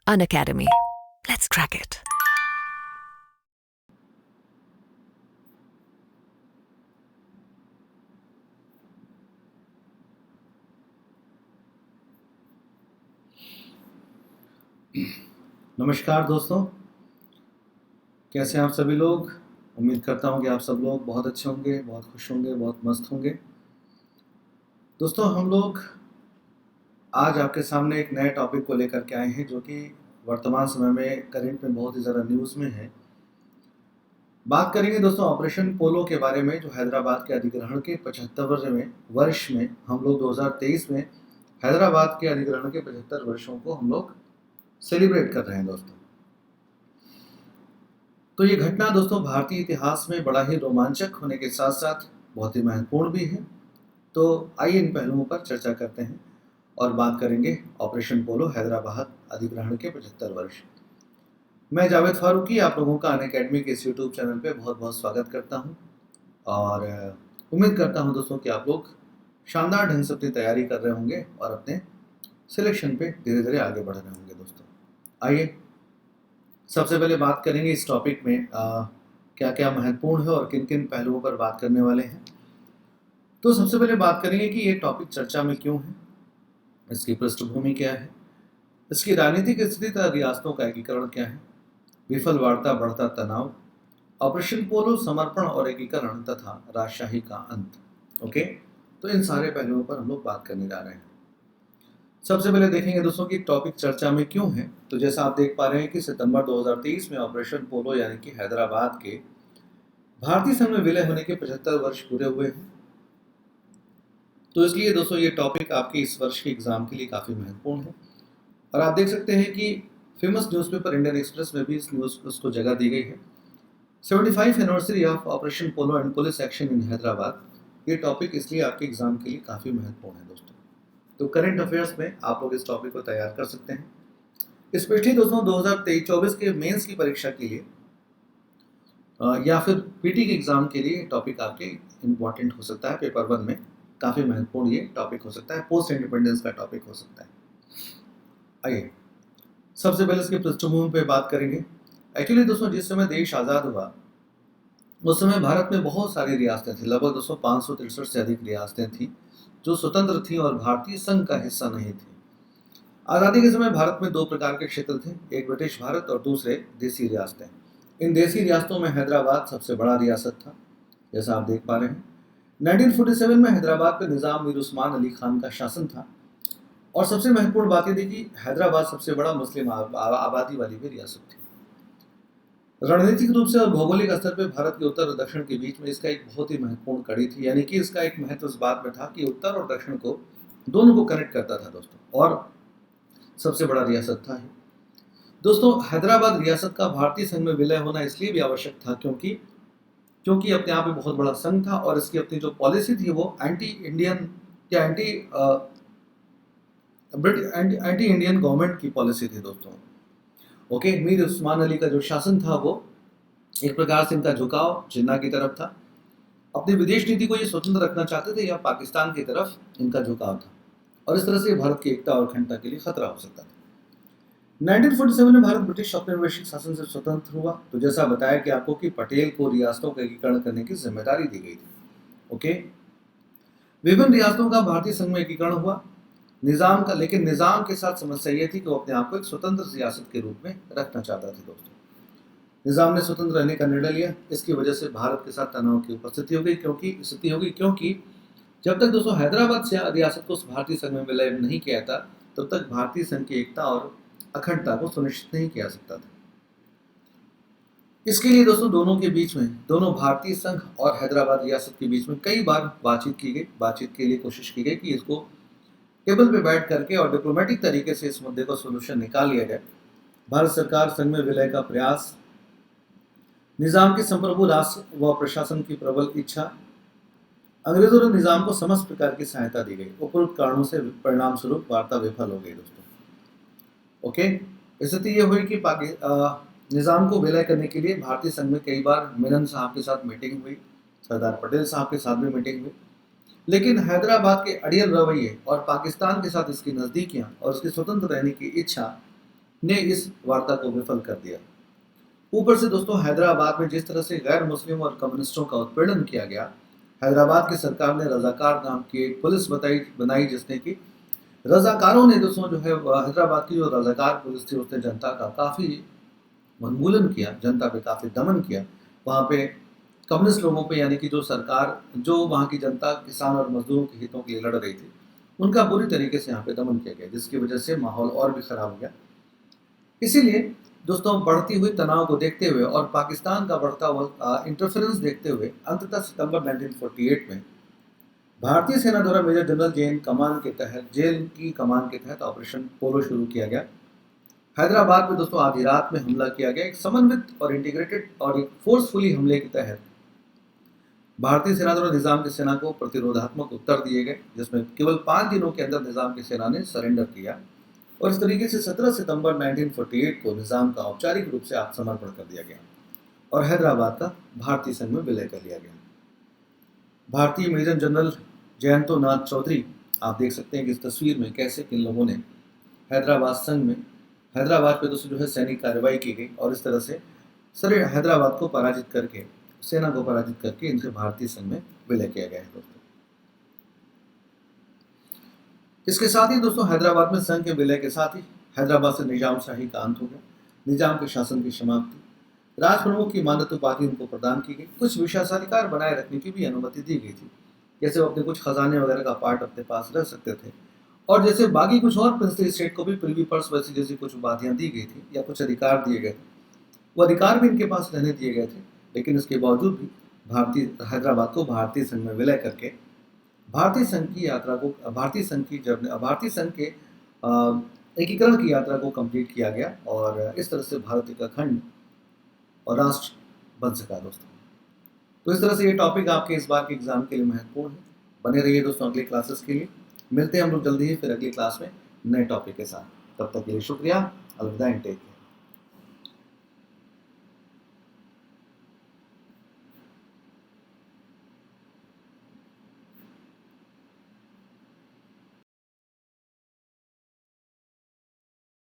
Unacademy. Let's crack it. नमस्कार दोस्तों, कैसे हैं आप सभी लोग। उम्मीद करता हूं कि आप सब लोग बहुत अच्छे होंगे, बहुत खुश होंगे, बहुत मस्त होंगे। दोस्तों, हम लोग आज आपके सामने एक नए टॉपिक को लेकर के आए हैं जो कि वर्तमान समय में करंट में बहुत ही ज़्यादा न्यूज़ में है। बात करेंगे दोस्तों ऑपरेशन पोलो के बारे में, जो हैदराबाद के अधिग्रहण के 75वें वर्ष में हम लोग 2023 में हैदराबाद के अधिग्रहण के 75 वर्षों को हम लोग सेलिब्रेट कर रहे हैं दोस्तों। तो ये घटना दोस्तों भारतीय इतिहास में बड़ा ही रोमांचक होने के साथ साथ बहुत ही महत्वपूर्ण भी है। तो आइए इन पहलुओं पर चर्चा करते हैं और बात करेंगे ऑपरेशन पोलो हैदराबाद अधिग्रहण के 75 वर्ष। मैं जावेद फारूकी आप लोगों का अनअकैडमी के इस यूट्यूब चैनल पे बहुत बहुत स्वागत करता हूं और उम्मीद करता हूं दोस्तों कि आप लोग शानदार ढंग से अपनी तैयारी कर रहे होंगे और अपने सिलेक्शन पे धीरे धीरे आगे बढ़ रहे होंगे दोस्तों। आइए सबसे पहले बात करेंगे इस टॉपिक में क्या क्या महत्वपूर्ण है और किन किन पहलुओं पर बात करने वाले हैं। तो सबसे पहले बात करेंगे कि ये टॉपिक चर्चा में क्यों है, इसकी पृष्ठभूमि क्या है, इसकी राजनीतिक स्थिति तथा रियासतों का एकीकरण क्या है, विफल वार्ता बढ़ता तनाव, ऑपरेशन पोलो समर्पण और एकीकरण तथा राजशाही का अंत। ओके, तो इन सारे पहलुओं पर हम लोग बात करने जा रहे हैं। सबसे पहले देखेंगे दोस्तों कि टॉपिक चर्चा में क्यों है। तो जैसा आप देख पा रहे हैं कि सितंबर 2023 में ऑपरेशन पोलो यानी कि हैदराबाद के भारतीय संघ में विलय होने के 75 वर्ष पूरे हुए हैं। तो इसलिए दोस्तों ये टॉपिक आपके इस वर्ष के एग्जाम के लिए काफ़ी महत्वपूर्ण है और आप देख सकते हैं कि फेमस न्यूज़पेपर इंडियन एक्सप्रेस में भी इस न्यूज़ उसको जगह दी गई है। 75 anniversary of operation polo and police action in Hyderabad, ये टॉपिक इसलिए आपके एग्जाम के लिए काफ़ी महत्वपूर्ण है दोस्तों। तो करंट अफेयर्स में आप लोग इस टॉपिक को तैयार कर सकते हैं। स्पेशली दोस्तों 2023-24 के मेंस की परीक्षा के लिए या फिर पीटी के एग्जाम के लिए टॉपिक आपके इम्पॉर्टेंट हो सकता है। पेपर 1 में काफ़ी महत्वपूर्ण ये टॉपिक हो सकता है, पोस्ट इंडिपेंडेंस का टॉपिक हो सकता है। आइए सबसे पहले इसके पृष्ठभूमि पे बात करेंगे। एक्चुअली दोस्तों जिस समय देश आज़ाद हुआ उस समय भारत में बहुत सारी रियासतें थी, लगभग दोस्तों 563 से अधिक रियासतें थी जो स्वतंत्र थी और भारतीय संघ का हिस्सा नहीं थी। आज़ादी के समय भारत में दो प्रकार के क्षेत्र थे, एक ब्रिटिश भारत और दूसरे देसी रियासतें। इन देसी रियासतों में हैदराबाद सबसे बड़ा रियासत था, जैसा आप देख पा रहे हैं। 1947 में हैदराबाद पर निज़ाम मीर उस्मान अली खान का शासन था और सबसे महत्वपूर्ण बात यह थी कि हैदराबाद सबसे बड़ा मुस्लिम आबादी वाली भी रियासत थी। रणनीतिक रूप से और भौगोलिक स्तर पर भारत के उत्तर और दक्षिण के बीच में इसका एक बहुत ही महत्वपूर्ण कड़ी थी, यानी कि इसका एक महत्व इस बात में था कि उत्तर और दक्षिण को दोनों को कनेक्ट करता था दोस्तों, और सबसे बड़ा रियासत था ही। दोस्तों हैदराबाद रियासत का भारतीय संघ में विलय होना इसलिए भी आवश्यक था क्योंकि अपने आप में बहुत बड़ा संघ था और इसकी अपनी जो पॉलिसी थी वो एंटी इंडियन या एंटी इंडियन गवर्नमेंट की पॉलिसी थी दोस्तों। ओके, मीर उस्मान अली का जो शासन था वो एक प्रकार से इनका झुकाव जिन्ना की तरफ था। अपनी विदेश नीति को ये स्वतंत्र रखना चाहते थे या पाकिस्तान की तरफ इनका झुकाव था और इस तरह से भारत की एकता और अखंडता के लिए खतरा हो सकता था। 1947 में भारत ब्रिटिश औपनिवेशिक शासन से स्वतंत्र हुआ। तो जैसा बताया कि आपको कि पटेल को रियासतों का एकीकरण करने की जिम्मेदारी दी गई थी। ओके, विभिन्न रियासतों का भारतीय संघ में एकीकरण हुआ निजाम का, लेकिन निजाम के साथ समस्या ये थी कि वो अपने आप को एक स्वतंत्र रियासत के रूप में रखना चाहता था दोस्तों। निजाम ने स्वतंत्र रहने का निर्णय लिया, इसकी वजह से भारत के साथ तनाव की उपस्थिति हो गई क्योंकि जब तक दोस्तों हैदराबाद से रियासत को भारतीय संघ में विलय नहीं किया था तब तक भारतीय संघ की एकता और अखंडता को सुनिश्चित नहीं किया सकता था। इसके लिए दोस्तों दोनों भारतीय संघ और हैदराबाद रियासत के बीच में कई बार बातचीत के लिए कोशिश की गई कि इसको टेबल पे बैठ करके और डिप्लोमेटिक तरीके से इस मुद्दे का सोल्यूशन निकाल लिया जाए। भारत सरकार संघ में विलय का प्रयास, निजाम के संप्रभु राष्ट्र व प्रशासन की प्रबल इच्छा, अंग्रेजों ने निजाम को समस्त प्रकार की सहायता दी गई। उपरोक्त कारणों से परिणाम स्वरूप वार्ता विफल हो गई दोस्तों। ओके, स्थिति ये हुई कि निजाम को विलय करने के लिए भारतीय संघ में कई बार मेनन साहब के साथ मीटिंग हुई, सरदार पटेल साहब के साथ भी मीटिंग हुई, लेकिन हैदराबाद के अड़ियल रवैये और पाकिस्तान के साथ इसकी नज़दीकियाँ और उसकी स्वतंत्र रहने की इच्छा ने इस वार्ता को विफल कर दिया। ऊपर से दोस्तों हैदराबाद में जिस तरह से गैर मुस्लिम और कम्युनिस्टों का उत्पीड़न किया गया, हैदराबाद की सरकार ने रजाकार नाम की एक पुलिस बनाई जिसने की रजाकारों ने दोस्तों जो है हैदराबाद की जो रजाकार पुलिस थी उसने जनता का काफ़ी उन्मूलन किया, जनता पे काफ़ी दमन किया। वहाँ पे कम्युनिस्ट लोगों पे यानी कि जो सरकार जो वहाँ की जनता किसान और मजदूरों के हितों के लिए लड़ रही थी उनका बुरी तरीके से यहाँ पे दमन किया गया, जिसकी वजह से माहौल और भी खराब हो गया। इसीलिए दोस्तों बढ़ती हुई तनाव को देखते हुए और पाकिस्तान का बढ़ता हुआ इंटरफेरेंस देखते हुए अंततः सितंबर 1948 में भारतीय सेना द्वारा मेजर जनरल जेल की कमान के तहत ऑपरेशन पोलो शुरू किया गया। हैदराबाद में दोस्तों आधी रात में हमला किया गया। एक समन्वित और इंटीग्रेटेड और एक फोर्सफुली हमले के तहत भारतीय सेना द्वारा निजाम की सेना को प्रतिरोधात्मक उत्तर दिए गए, जिसमें केवल 5 दिनों के अंदर निजाम की सेना ने सरेंडर किया और इस तरीके से 17 सितंबर 1948 को निजाम का औपचारिक रूप से आत्मसमर्पण कर दिया गया और हैदराबाद का भारतीय संघ में विलय कर लिया गया। भारतीय मेजर जनरल जयंतो नाथ चौधरी, आप देख सकते हैं कि इस तस्वीर में कैसे किन लोगों ने हैदराबाद पे दोस्तों जो है सैनिक कार्रवाई की गई और इस तरह से सारे हैदराबाद को पराजित करके, सेना को पराजित करके इनसे भारतीय संघ में विलय किया गया है दोस्तों। इसके साथ ही दोस्तों हैदराबाद में संघ के विलय के साथ ही हैदराबाद से निजाम शाही का अंत हो गया, निजाम के शासन की समाप्ति, राज प्रमुख की मानद उपाधि उनको प्रदान की गई, कुछ विशेषाधिकार बनाए रखने की भी अनुमति दी गई थी, जैसे वो अपने कुछ खजाने वगैरह का पार्ट अपने पास रख सकते थे और जैसे बाकी कुछ और प्रिंसली स्टेट को भी प्रिवी पर्स वैसी जैसी कुछ उपाधियां दी गई थी या कुछ अधिकार दिए गए थे, वो अधिकार भी इनके पास रहने दिए गए थे। लेकिन इसके बावजूद भी हैदराबाद को भारतीय संघ में विलय करके भारतीय संघ के एकीकरण की यात्रा को कंप्लीट किया गया और इस तरह से भारत एक अखंड और राष्ट्र बन सका दोस्तों। तो इस तरह से ये टॉपिक आपके इस बार के एग्जाम के लिए महत्वपूर्ण है। बने रहिए दोस्तों अगले क्लासेस के लिए। मिलते हैं हम लोग जल्दी ही फिर अगली क्लास में नए टॉपिक के साथ। तब तक के लिए शुक्रिया। अलविदा एंड टेक केयर।